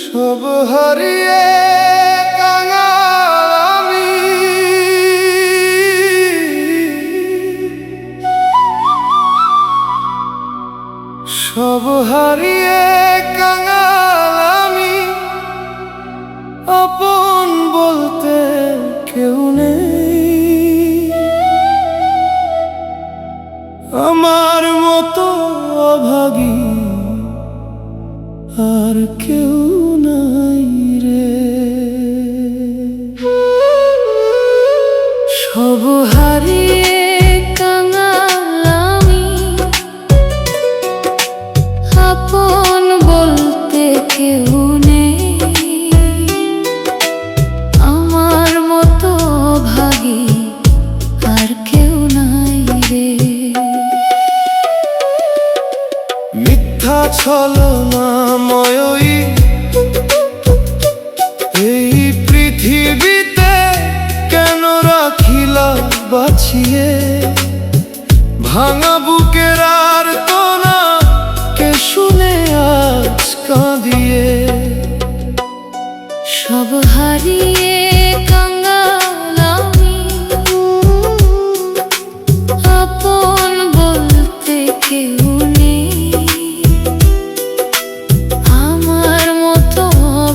সব হারিয়ে কাঙাল আমি, সব হারিয়ে কাঙাল আমি, আপন বলতে কেউ নেই। আমার মতো অভাগী আর কেউ নাই রে। সব হারিয়ে কাঙাল আমি, আপন বলতে কেউ নেই। আমার মতো ভাগী আর কেউ নাই রে। মিথ্যা ছলনাময়ী এই পৃথিবীতে কেন রাখিলা বাছিয়ে? ভাঙা বুকের আর তো না কে শুনে আজ কাঁদিয়ে। সব হারিয়ে কাঙাল আমি, আপন বলতে কেউ নেই। আমার মতো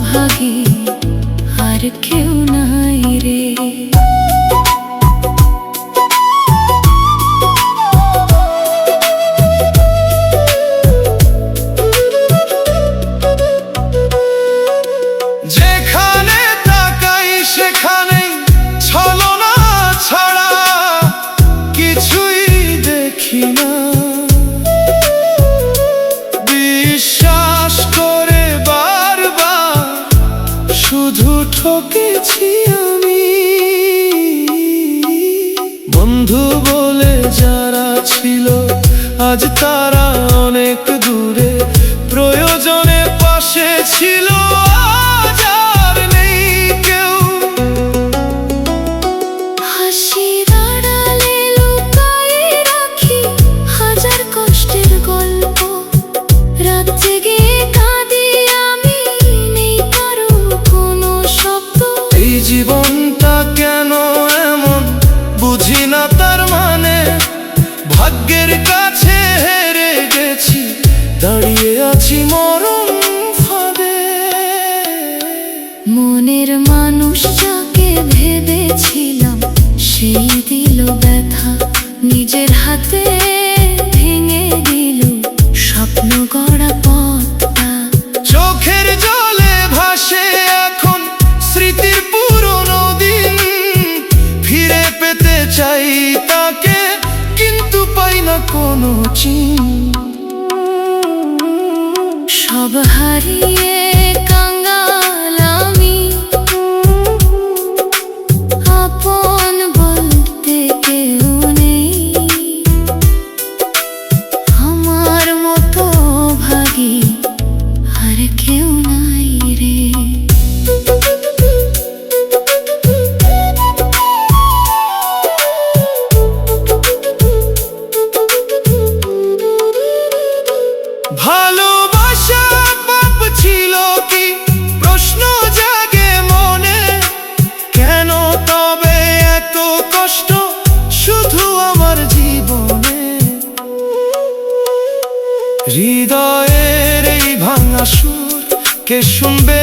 ভাগী আর কেউ নাই রে। যেখানে তাকাই সেখানেই ছলনা ছাড়া কিছুই দেখি না। বিশ্বাস করে বারবার শুধু ঠকেছি আমি। বন্ধু বলে যারা ছিল আজ তারা অনেক দূরে। প্রয়োজনে পাশে ছিল আজ আর নেই কেউ। হাসির আড়ালে লুকায়ে রাখি হাজার কষ্টের গল্প। রাত জেগে কাঁদি আমি, নেই কারো কোনো শব্দ। এই জীবনটা কেন এমন বুঝি না তার মানে। ভাগ্যের কাছে হেরে গেছি, দাঁড়িয়ে আছি মরণ ফাঁদে। মনের মানুষ যাকে ভেবেছিলাম সেই দিল ব্যথা। নিজের হাতে ভেঙে দিল স্বপ্ন গড়া পথটা। চোখের জলে ভাসে এখন স্মৃতির পুরনো দিন। ফিরে পেতে চাই তাকে, কিন্তু পাই না কোনো চিহ্ন। সব হারিয়ে কাঙাল আমি, আপন বলতে কেউ নেই। আমার মতো ভাগী আর কেউ নাই রে। ভালোবাসা পাপ ছিল কি প্রশ্ন জাগে মনে। কেন তবে এত কষ্ট শুধু আমার জীবনে? হৃদয়ের এই ভাঙা সুর কে শুনবে